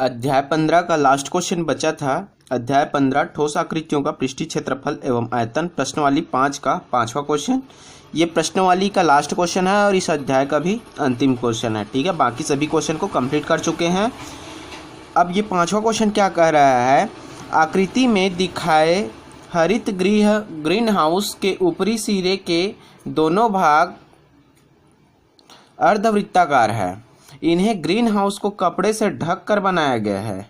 अध्याय 15 का last question बचा था। अध्याय 15 ठोस आकृतियों का पृष्ठीय क्षेत्रफल एवं आयतन, प्रश्नवाली 5 का 5वां क्वेश्चन। ये प्रश्नवाली का लास्ट क्वेश्चन है और इस अध्याय का भी अंतिम क्वेश्चन है। ठीक है, बाकी सभी क्वेश्चन को कंप्लीट कर चुके हैं। अब ये 5वां क्वेश्चन क्या कह रहा है, आकृति में दिखाए हरित गृह ग्रीन हाउस के ऊपरी सिरे के दोनों भाग अर्धवृत्ताकार है। इन्हें ग्रीन हाउस को कपड़े से ढक कर बनाया गया है।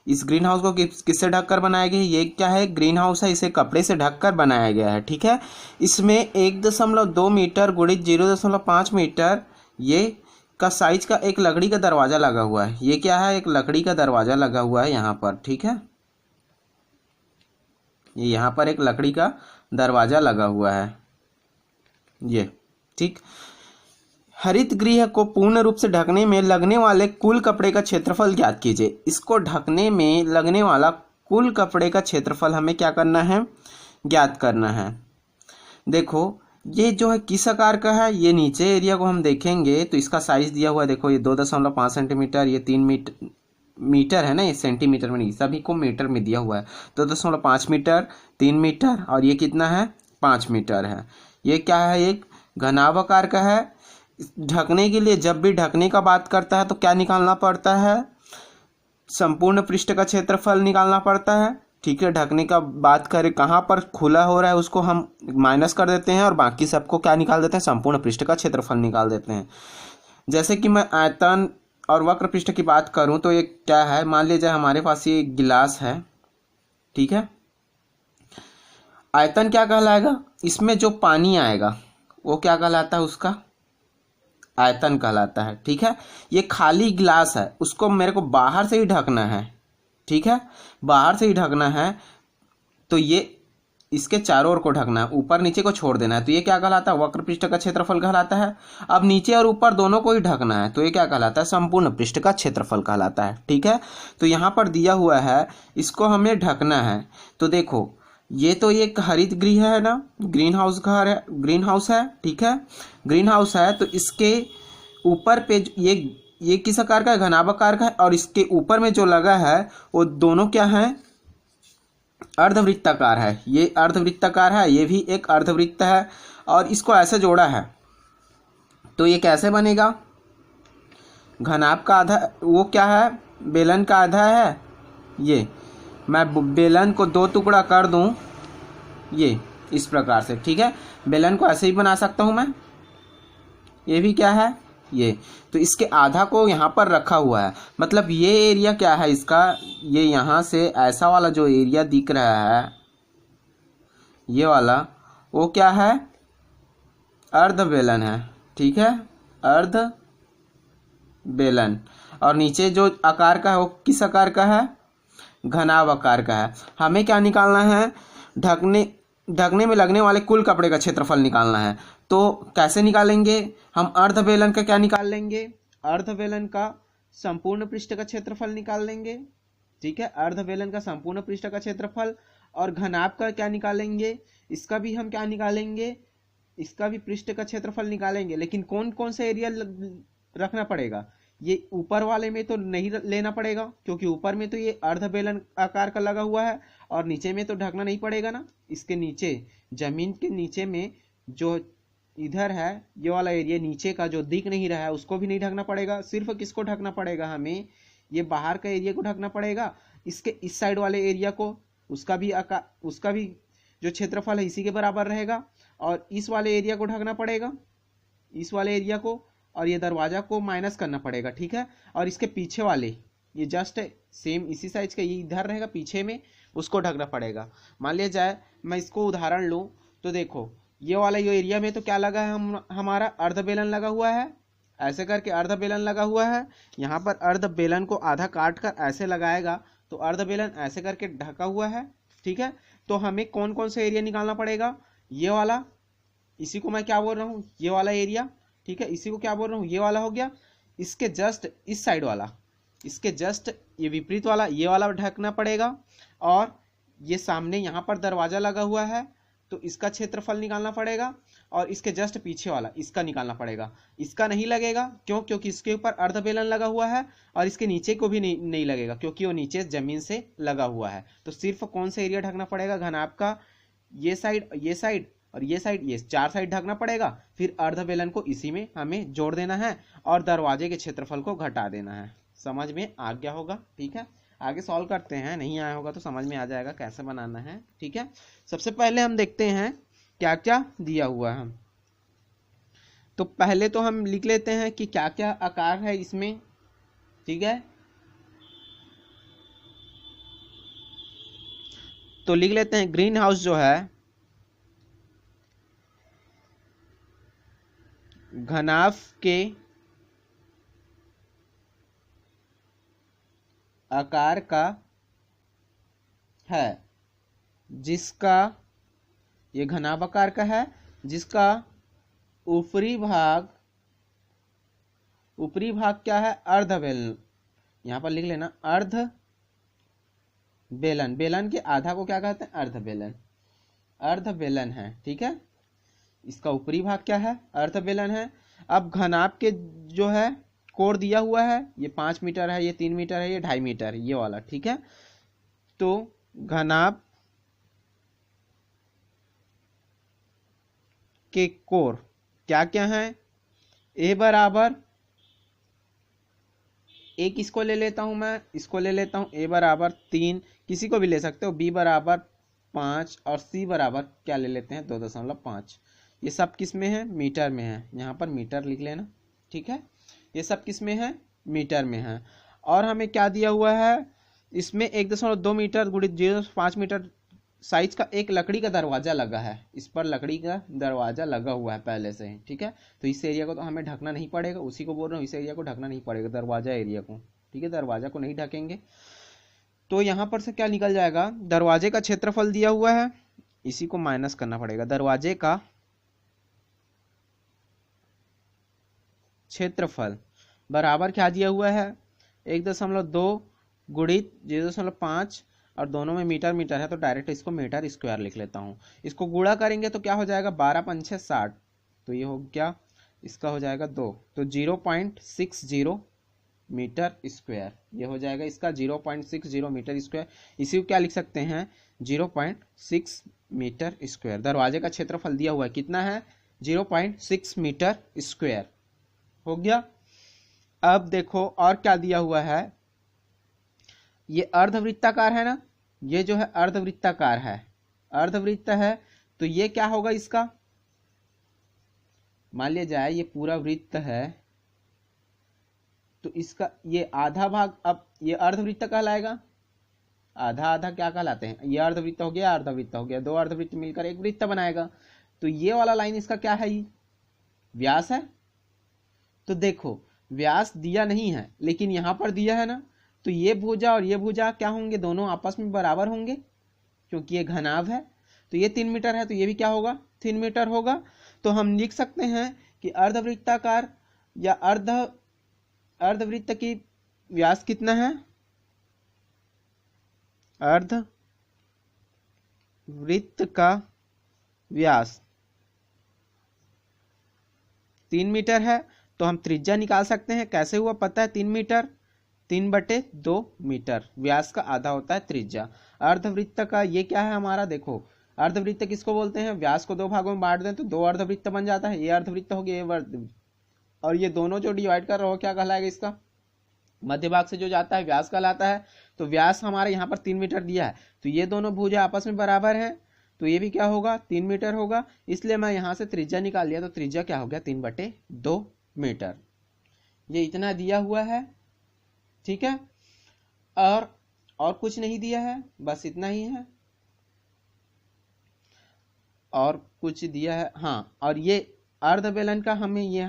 इस ग्रीन हाउस को किससे ढक कर बनाया गया है? ये क्या है? ग्रीन हाउस है, इसे कपड़े से ढक कर बनाया गया है। ठीक है, इसमें 1.2 मीटर गुणित 0.5 मीटर ये का साइज का एक लकड़ी का दरवाजा लगा हुआ है। ये क्या है? एक लकड़ी का दरवाजा लगा हुआ है यहाँ पर। ठीक है, ये यहाँ पर एक लकड़ी का दरवाजा लगा हुआ है ये। ठीक, हरित गृह को पूर्ण रूप से ढकने में लगने वाले कुल कपड़े का क्षेत्रफल ज्ञात कीजिए। इसको ढकने में लगने वाला कुल कपड़े का क्षेत्रफल हमें क्या करना है? ज्ञात करना है। देखो ये जो है किस आकार का है, ये नीचे एरिया को हम देखेंगे तो इसका साइज दिया हुआ है। देखो ये 2.5 सेंटीमीटर, ये 3 मीटर है ना, ये सेंटीमीटर में नहीं, सभी को मीटर में दिया हुआ है। 2.5 मीटर, 3 मीटर और ये कितना है? 5 मीटर है। ये क्या है? एक घनाभ आकार का है। ढकने के लिए जब भी ढकने का बात करता है तो क्या निकालना पड़ता है? संपूर्ण पृष्ठ का क्षेत्रफल निकालना पड़ता है। ठीक है, ढकने का बात करें कहाँ पर खुला हो रहा है उसको हम माइनस कर देते हैं और बाकी सबको क्या निकाल देते हैं? संपूर्ण पृष्ठ का क्षेत्रफल निकाल देते हैं। जैसे कि मैं आयतन और वक्र पृष्ठ की बात करूं तो ये क्या है? मान लीजिए हमारे पास ये गिलास है। ठीक है, आयतन क्या कहलाएगा? इसमें जो पानी आएगा वो क्या कहलाता है? उसका आयतन कहलाता है। ठीक है, ये खाली गिलास है, उसको मेरे को बाहर से ही ढकना है। ठीक है, बाहर से ही ढकना है तो ये इसके चारों ओर को ढकना है, ऊपर नीचे को छोड़ देना है। तो ये क्या कहलाता है? वक्र पृष्ठ का क्षेत्रफल कहलाता है। अब नीचे और ऊपर दोनों को ही ढकना है तो ये क्या कहलाता है? संपूर्ण पृष्ठ का क्षेत्रफल कहलाता है। ठीक है, तो यहाँ पर दिया हुआ है, इसको हमें ढकना है। तो देखो ये तो एक हरित गृह है ना, ग्रीन हाउस घर है, ग्रीन हाउस है। ठीक है, ग्रीन हाउस है तो इसके ऊपर पे ये किस आकार का है? घनाभ आकार का है। और इसके ऊपर में जो लगा है वो दोनों क्या है? अर्धवृत्ताकार है। ये अर्धवृत्ताकार है, ये भी एक अर्धवृत्त है और इसको ऐसे जोड़ा है तो ये कैसे बनेगा? घनाभ का आधा वो क्या है? बेलन का आधा है। ये मैं बेलन को 2 टुकड़ा कर दूं ये इस प्रकार से। ठीक है, बेलन को ऐसे ही बना सकता हूं मैं। ये भी क्या है? ये तो इसके आधा को यहाँ पर रखा हुआ है, मतलब ये एरिया क्या है इसका? ये यहाँ से ऐसा वाला जो एरिया दिख रहा है ये वाला, वो क्या है? अर्ध बेलन है। ठीक है, अर्ध बेलन। और नीचे जो आकार का है वो किस आकार का है? घनाभ आकार का है। हमें क्या निकालना है? ढकने में लगने वाले कुल कपड़े का क्षेत्रफल निकालना है। तो कैसे निकालेंगे? हम अर्ध बेलन का क्या निकाल लेंगे? अर्ध बेलन का संपूर्ण पृष्ठ का क्षेत्रफल निकाल लेंगे। ठीक है, अर्ध बेलन का संपूर्ण पृष्ठ का क्षेत्रफल। और घनाभ का क्या निकालेंगे? इसका भी हम क्या निकालेंगे? इसका भी पृष्ठ का क्षेत्रफल निकालेंगे। लेकिन कौन कौन सा एरिया रखना पड़ेगा? ये ऊपर वाले में तो नहीं लेना पड़ेगा क्योंकि ऊपर में तो ये अर्ध बेलन आकार का लगा हुआ है और नीचे में तो ढकना नहीं पड़ेगा ना। इसके नीचे जमीन के नीचे में जो इधर है ये वाला एरिया नीचे का जो दिख नहीं रहा है उसको भी नहीं ढकना पड़ेगा। सिर्फ किसको ढकना पड़ेगा? हमें ये बाहर का एरिया को ढकना पड़ेगा। इसके इस साइड वाले एरिया को, उसका भी जो क्षेत्रफल है इसी के बराबर रहेगा। और इस वाले एरिया को ढकना पड़ेगा, इस वाले एरिया को, और ये दरवाजा को माइनस करना पड़ेगा। ठीक है, और इसके पीछे वाले ये जस्ट सेम इसी साइज का ये इधर रहेगा पीछे में, उसको ढकना पड़ेगा। मान लिया जाए मैं इसको उदाहरण लूं तो देखो ये वाला ये एरिया में तो क्या लगा है? हमारा अर्ध बेलन लगा हुआ है। ऐसे करके अर्ध बेलन लगा हुआ है। यहाँ पर अर्ध बेलन को आधा काट कर ऐसे लगाएगा तो अर्ध बेलन ऐसे करके ढका हुआ है। ठीक है, तो हमें कौन कौन सा एरिया निकालना पड़ेगा? ये वाला, इसी को मैं क्या बोल रहा हूँ? ये वाला एरिया। ठीक है, इसी को क्या बोल रहा हूँ? ये वाला हो गया। इसके जस्ट इस साइड वाला, इसके जस्ट ये विपरीत वाला, ये वाला ढकना पड़ेगा। और ये सामने यहाँ पर दरवाजा लगा हुआ है तो इसका क्षेत्रफल निकालना पड़ेगा और इसके जस्ट पीछे वाला इसका निकालना पड़ेगा। इसका नहीं लगेगा, क्यों? क्योंकि इसके ऊपर अर्ध बेलन लगा हुआ है और इसके नीचे को भी नहीं लगेगा क्योंकि वो नीचे जमीन से लगा हुआ है। तो सिर्फ कौन सा एरिया ढकना पड़ेगा? घनाभ का ये साइड और ये साइड, ये 4 साइड ढकना पड़ेगा। फिर अर्ध बेलन को इसी में हमें जोड़ देना है और दरवाजे के क्षेत्रफल को घटा देना है। समझ में आ गया होगा? ठीक है, आगे सॉल्व करते हैं। नहीं आया होगा तो समझ में आ जाएगा कैसे बनाना है। ठीक है, सबसे पहले हम देखते हैं क्या क्या दिया हुआ है। तो पहले तो हम लिख लेते हैं कि क्या क्या आकार है इसमें। ठीक है, तो लिख लेते हैं ग्रीन हाउस जो है घनाभ के आकार का है, जिसका ये घनाभ आकार का है, जिसका ऊपरी भाग क्या है? अर्ध बेलन। यहां पर लिख लेना अर्ध बेलन। बेलन के आधा को क्या कहते हैं? अर्ध बेलन। अर्ध बेलन है। ठीक है, इसका ऊपरी भाग क्या है? अर्ध बेलन है। अब घनाभ के जो है कोण दिया हुआ है, ये 5 मीटर है, ये 3 मीटर है, ये 2.5 मीटर, ये वाला। ठीक है, तो घनाभ के कोण क्या क्या है? ए बराबर, एक इसको ले लेता हूं मैं, इसको ले लेता हूं, ए बराबर 3, किसी को भी ले सकते हो, बी बराबर 5 और सी बराबर क्या ले लेते हैं? 2.5। ये सब किस में है? मीटर में है। यहाँ पर मीटर लिख लेना। ठीक है, ये सब किस में है? मीटर में है। और हमें क्या दिया हुआ है? इसमें 1.2 मीटर गुणित 0.5 मीटर साइज का एक लकड़ी का दरवाजा लगा है। इस पर लकड़ी का दरवाजा लगा हुआ है पहले से ही। ठीक है, तो इस एरिया को तो हमें ढकना नहीं पड़ेगा, उसी को बोल रहा हूँ, इस एरिया को ढकना नहीं पड़ेगा, दरवाजा एरिया को। ठीक है, दरवाजा को नहीं ढकेंगे। तो यहाँ पर से क्या निकल जाएगा? दरवाजे का क्षेत्रफल दिया हुआ है, इसी को माइनस करना पड़ेगा। दरवाजे का क्षेत्रफल बराबर क्या दिया हुआ है? 1.2 गुणित 0.5 और दोनों में मीटर मीटर है तो डायरेक्ट इसको मीटर स्क्वायर लिख लेता हूँ। इसको गुणा करेंगे तो क्या हो जाएगा? 12 पंछे 60, तो ये हो गया, इसका हो जाएगा 2, तो 0.60 मीटर स्क्वायर। ये हो जाएगा इसका 0.60 मीटर स्क्वायर। इसी को क्या लिख सकते हैं? 0.6 मीटर स्क्वायर। दरवाजे का क्षेत्रफल दिया हुआ है, कितना है? 0.6 मीटर स्क्वायर। हो गया। अब देखो और क्या दिया हुआ है? ये अर्धवृत्ताकार है ना, ये जो है अर्धवृत्ताकार है, अर्धवृत्त है, तो ये क्या होगा इसका? मान लिया जाए ये पूरा वृत्त है, तो इसका ये आधा भाग, अब ये अर्धवृत्त कहलाएगा। आधा आधा क्या कहलाते हैं? ये अर्धवृत्त हो गया, अर्धवृत्त हो गया, 2 अर्धवृत्त मिलकर एक वृत्त बनाएगा। तो ये वाला लाइन इसका क्या है? ये व्यास है। तो देखो व्यास दिया नहीं है लेकिन यहां पर दिया है ना, तो ये भुजा और ये भुजा क्या होंगे? दोनों आपस में बराबर होंगे क्योंकि ये घनाभ है। तो ये 3 मीटर है तो ये भी क्या होगा? 3 मीटर होगा। तो हम लिख सकते हैं कि अर्धवृत्ताकार या अर्धवृत्त की व्यास कितना है? अर्धवृत्त का व्यास 3 मीटर है। तो हम त्रिज्या निकाल सकते हैं। कैसे हुआ पता है? 3 मीटर, 3/2 मीटर। व्यास का आधा होता है त्रिज्या। अर्धवृत्त का ये क्या है हमारा? देखो अर्धवृत्त किसको बोलते हैं? व्यास को 2 भागों में बांट दें तो 2 अर्धवृत्त बन जाता है। ये अर्धवृत्त हो गया, ये अर्धवृत्त, और ये दोनों जो डिवाइड कर रहे हो क्या कहलाएगा? इसका मध्य भाग से जो जाता है व्यास कहलाता है। तो व्यास हमारे यहाँ पर 3 मीटर दिया है, तो ये दोनों भुजा आपस में बराबर है, तो ये भी क्या होगा? 3 मीटर होगा। इसलिए मैं यहाँ से त्रिज्या निकाल लिया, तो त्रिज्या क्या हो गया? 3/2 मीटर। ये इतना दिया हुआ है। ठीक है, और कुछ नहीं दिया है, बस इतना ही है। और कुछ दिया है हाँ, और ये अर्धबेलन का हमें ये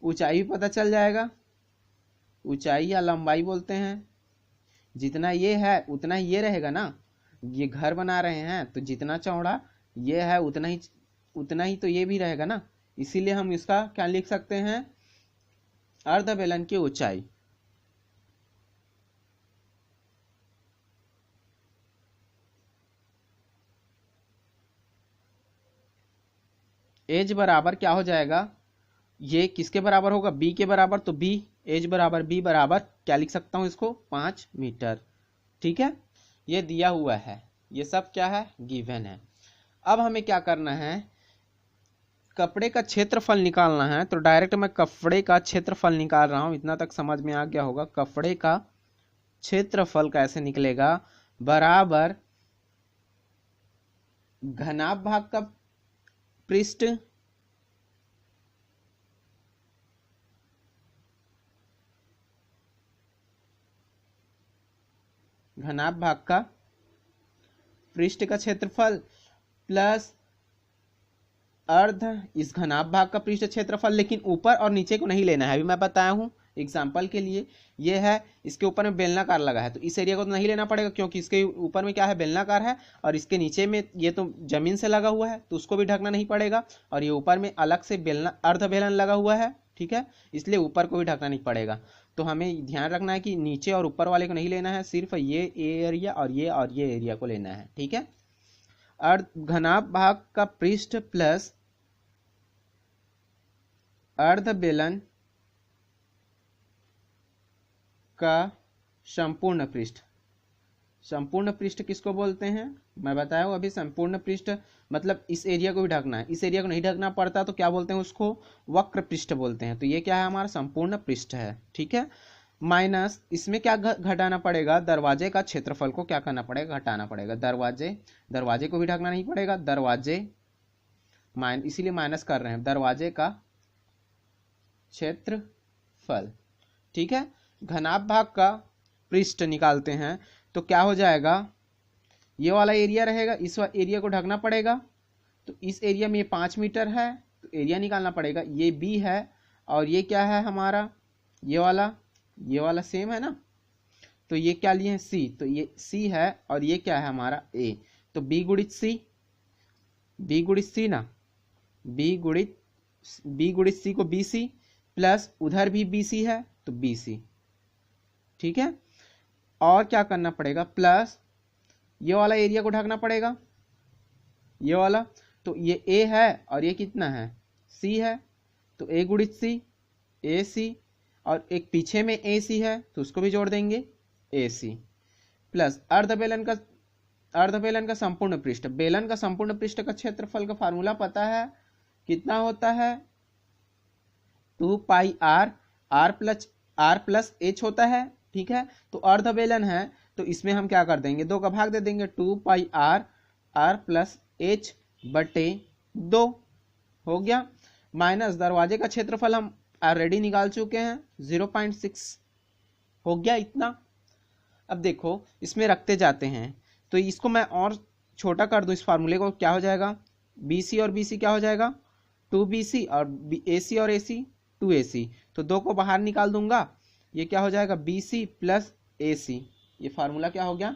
ऊंचाई भी पता चल जाएगा। ऊंचाई या लंबाई बोलते हैं, जितना ये है उतना ही ये रहेगा ना। ये घर बना रहे हैं तो जितना चौड़ा ये है उतना ही तो ये भी रहेगा ना। इसीलिए हम इसका क्या लिख सकते हैं? अर्धबेलन की ऊंचाई। एज बराबर क्या हो जाएगा, ये किसके बराबर होगा, बी के बराबर, तो बी एज बराबर बी बराबर क्या लिख सकता हूँ इसको, 5 मीटर। ठीक है, ये दिया हुआ है, ये सब क्या है, गिवन है। अब हमें क्या करना है, कपड़े का क्षेत्रफल निकालना है। तो डायरेक्ट मैं कपड़े का क्षेत्रफल निकाल रहा हूं, इतना तक समझ में आ गया होगा। कपड़े का क्षेत्रफल कैसे निकलेगा, बराबर घनाभ भाग का पृष्ठ घनाभ भाग का पृष्ठ का क्षेत्रफल प्लस अर्ध इस घनाभ भाग का पृष्ठ क्षेत्रफल, लेकिन ऊपर और नीचे को नहीं लेना है, अभी मैं बताया हूं एग्जाम्पल के लिए। ये है, इसके ऊपर में बेलनाकार लगा है तो इस एरिया को तो नहीं लेना पड़ेगा, क्योंकि इसके ऊपर में क्या है, बेलनाकार है, और इसके नीचे में ये तो जमीन से लगा हुआ है तो उसको भी ढकना नहीं पड़ेगा, और ये ऊपर में अलग से बेलना अर्ध बेलन लगा हुआ है। ठीक है, इसलिए ऊपर को भी ढकना नहीं पड़ेगा। तो हमें ध्यान रखना है कि नीचे और ऊपर वाले को नहीं लेना है, सिर्फ ये एरिया और ये एरिया को लेना है। ठीक है, अर्ध घनाभ भाग का पृष्ठ प्लस अर्ध बेलन का संपूर्ण पृष्ठ। संपूर्ण पृष्ठ किसको बोलते हैं, मैं बताया हूं अभी। संपूर्ण पृष्ठ मतलब इस एरिया को भी ढकना है, इस एरिया को नहीं ढकना पड़ता तो क्या बोलते हैं उसको, वक्र पृष्ठ बोलते हैं। तो ये क्या है, हमारा संपूर्ण पृष्ठ है। ठीक है, माइनस इसमें क्या घटाना पड़ेगा, दरवाजे का क्षेत्रफल को क्या करना पड़ेगा, घटाना पड़ेगा। दरवाजे को भी ढकना नहीं पड़ेगा, दरवाजे इसीलिए माइनस कर रहे हैं, दरवाजे का क्षेत्रफल। ठीक है, घनाभ भाग का पृष्ठ निकालते हैं तो क्या हो जाएगा, ये वाला एरिया रहेगा, इस एरिया को ढकना पड़ेगा। तो इस एरिया में ये 5 मीटर है तो एरिया निकालना पड़ेगा। ये बी है और ये क्या है हमारा, ये वाला सेम है ना, तो ये क्या लिए हैं, सी, तो ये सी है और ये क्या है हमारा ए। तो बी गुणित सी ना, बी गुणित सी को बी सी प्लस उधर भी बी सी है तो बी सी। ठीक है, और क्या करना पड़ेगा, प्लस ये वाला एरिया को ढकना पड़ेगा, ये वाला, तो ये ए है और ये कितना है, सी है, तो ए गुणित सी, ए सी, और एक पीछे में ए सी है तो उसको भी जोड़ देंगे, ए सी, प्लस अर्ध बेलन का संपूर्ण पृष्ठ। बेलन का संपूर्ण पृष्ठ का क्षेत्रफल का फार्मूला पता है, कितना होता है, 2 पाई आर प्लस एच होता है। ठीक है, तो अर्ध बेलन है तो इसमें हम क्या कर देंगे, 2 का भाग दे देंगे, 2 पाई आर प्लस एच बटे 2 हो गया। माइनस दरवाजे का क्षेत्रफल हम ऑलरेडी निकाल चुके हैं, 0.6 हो गया इतना। अब देखो इसमें रखते जाते हैं तो इसको मैं और छोटा कर दूं, इस फार्मूले को, क्या हो जाएगा, BC और BC क्या हो जाएगा, 2BC, और AC और AC 2AC, तो 2 को बाहर निकाल दूंगा, ये क्या हो जाएगा, BC प्लस AC। ये फार्मूला क्या हो गया,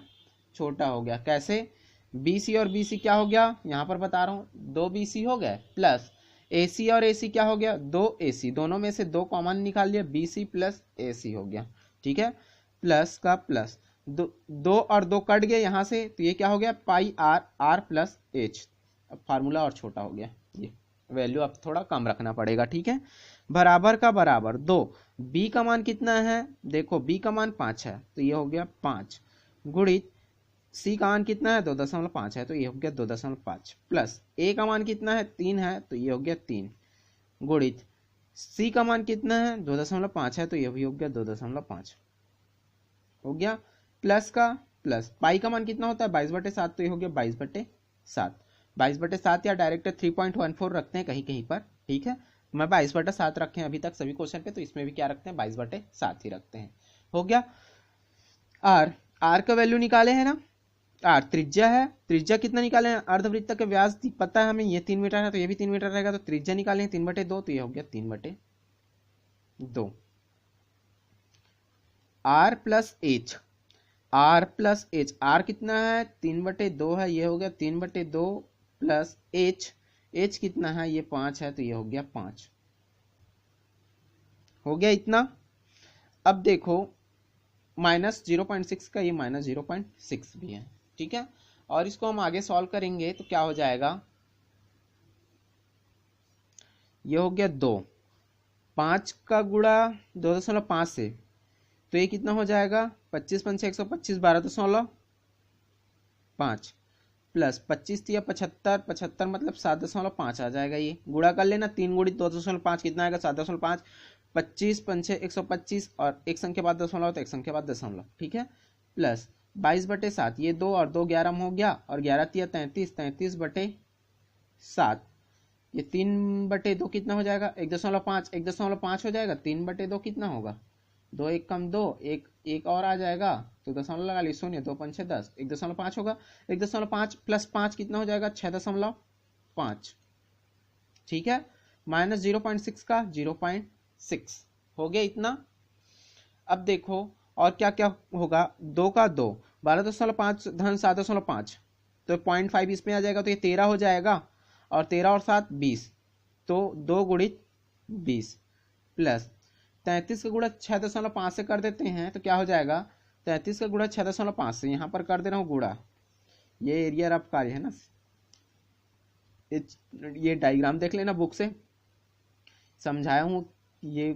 छोटा हो गया। कैसे, BC और BC क्या हो गया, यहां पर बता रहा हूं, 2BC हो गए, प्लस AC और AC क्या हो गया, 2AC, दोनों में से 2 कॉमन निकाल लिया, BC प्लस AC हो गया। ठीक है, प्लस का प्लस, 2 और 2 कट गए यहां से, तो ये क्या हो गया, पाई आर प्लस एच। अब फार्मूला और छोटा हो गया, ये वैल्यू अब थोड़ा कम रखना पड़ेगा। ठीक है, बराबर का बराबर 2, बी का मान कितना है, देखो बी का मान 5 है तो ये हो गया 5, गुणित सी का मान कितना है, 2.5 है तो ये हो गया 2.5, प्लस ए का मान कितना है, 3 है तो ये हो गया 3, गुणित सी का मान कितना है, 2.5 है तो ये भी हो गया 2.5 हो गया, प्लस का प्लस, पाई का मान कितना होता है, 22/7, तो ये हो गया 22/7, 22/7 या डायरेक्ट 3.14 रखते हैं कहीं कहीं पर। ठीक है, मैं 22/7 रखे हैं अभी तक सभी क्वेश्चन पे, तो इसमें भी क्या रखते हैं, 22/7 ही रखते हैं। हो गया, आर का वैल्यू निकाले हैं ना, आर त्रिज्या है, त्रिज्या कितना निकाले हैं, अर्धवृत्त का व्यास पता है हमें, ये 3 मीटर है तो ये भी 3 मीटर रहेगा, तो त्रिज्या निकाले हैं 3/2, तो ये हो गया 3/2। आर प्लस एच, आर कितना है, 3/2 है, ये हो गया 3/2 प्लस एच कितना है, ये 5 है तो ये हो गया 5, हो गया इतना। अब देखो माइनस 0.6 का ये माइनस 0.6 भी है। ठीक है, और इसको हम आगे सॉल्व करेंगे तो क्या हो जाएगा, ये हो गया 2, 5 का गुणा 2.5 से, तो ये कितना हो जाएगा 25 पंचे 125, 12.5 प्लस 25 या 75, 75 मतलब 7.5 आ जाएगा। ये गुणा कर लेना, 3 गुणित 2.5 कितना आएगा 7.5, 25 पंचे 125 और एक संख्या बाद दशमलव तो एक संख्या बाद दशमलव, ठीक है। प्लस 22/7, ये 2 और 2 11 हो गया, और 11 तिया 33, 33/7, ये 3/2 कितना हो जाएगा 1.5, 1.5 हो जाएगा। 3/2 कितना होगा 2 1 कम 2, एक और आ जाएगा तो दशमलव लगा ली, 0 2 5 6 10, 1.5 होगा। 1.5 प्लस 5 कितना हो जाएगा 6.5, ठीक है। माइनस 0.6 का 0.6 हो गया इतना। अब देखो और क्या क्या होगा, 2 का 2, 12.5 धन 7.5, तो 0.5 इसमें आ जाएगा, तो ये 13 हो जाएगा, और 13 और 7 20, तो 2 गुणित 20 प्लस 33 का गुणा 6.5 से कर देते हैं तो क्या हो जाएगा 33 का गुणा 6.5 से, यहाँ पर कर दे रहा हूँ गुणा, ये एरिया रफ कार्य है ना, ये डायग्राम देख लेना बुक से समझाया हूँ। ये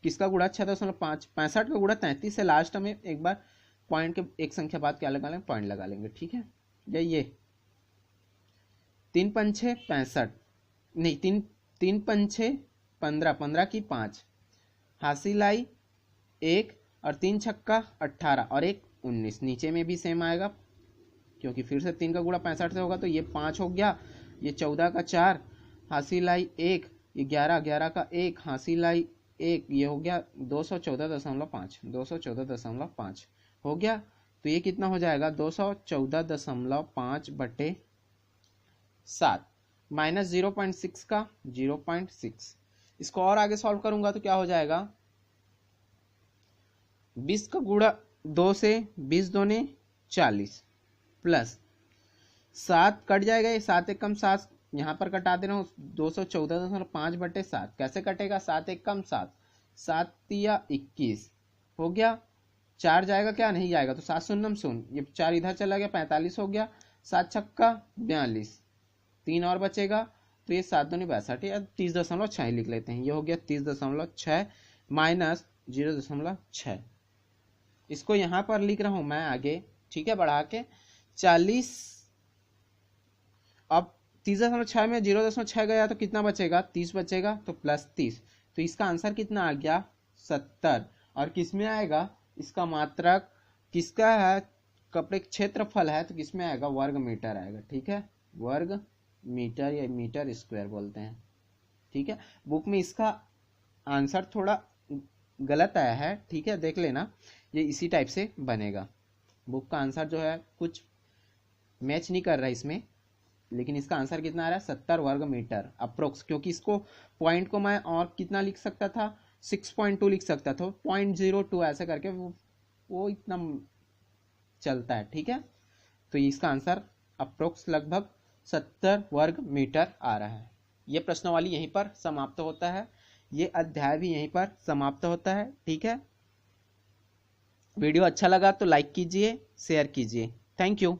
किसका गुणा 6.5, 65 का गुणा 33 से, लास्ट में एक बार पॉइंट के एक संख्या बाद क्या लगा लेंगे, पॉइंट लगा लेंगे, ठीक है। ये 3 पंछे 65, नहीं 3 पंछे 15, 15 की 5, हासिल आई 1 और 3 छक्का 18 और 1 19, नीचे में भी सेम आएगा क्योंकि फिर से 3 का गुणा 65 से होगा, तो ये 5 हो गया, ये 14 का 4, हासिल आई 1, ये 11, 11 का 1, हासिल आई 1, ये हो गया 214.5, 214.5 हो गया। तो ये कितना हो जाएगा 214.5/7 माइनस 0.6 का 0.6। इसको और आगे सॉल्व करूंगा तो क्या हो जाएगा 20 का गुणा 2 से, 20 दूने 40 प्लस 7 कट जाएगा, ये 7 एक कम 7, यहाँ पर कटा दे रहा हूँ 214.5/7, कैसे कटेगा 7 एक कम 7, 7 तिया 21 हो गया, 4 जाएगा क्या नहीं जाएगा, तो 7 शून्यम 0, ये 4 इधर चला गया 45 हो गया, 7 छक्का 42, 3 और बचेगा, तो ये 7 दूनी 62 या 30.6 लिख लेते हैं, ये हो गया 30.6 माइनस 0.6। इसको यहाँ पर लिख रहा हूँ मैं आगे, ठीक है, बढ़ा के 40, अब 30.6 में 0.6 गया तो कितना बचेगा 30 बचेगा, तो प्लस 30, तो इसका आंसर कितना आ गया 70। और किस में आएगा, इसका मात्रक किसका है, कपड़े क्षेत्रफल है तो किस में आएगा वर्ग मीटर आएगा, ठीक है, वर्ग मीटर या मीटर स्क्वायर बोलते हैं, ठीक है। बुक में इसका आंसर थोड़ा गलत आया है, ठीक है, देख लेना, ये इसी टाइप से बनेगा। बुक का आंसर जो है कुछ मैच नहीं कर रहा है इसमें, लेकिन इसका आंसर कितना आ रहा है 70 वर्ग मीटर अप्रोक्स, क्योंकि इसको पॉइंट को मैं और कितना लिख सकता था 6.2 लिख सकता था, 0.02 ऐसे करके वो इतना चलता है, ठीक है। तो इसका आंसर अप्रोक्स लगभग 70 वर्ग मीटर आ रहा है। ये प्रश्नावली यहीं पर समाप्त होता है, ये अध्याय भी यहीं पर समाप्त होता है, ठीक है। वीडियो अच्छा लगा तो लाइक कीजिए, शेयर कीजिए, थैंक यू।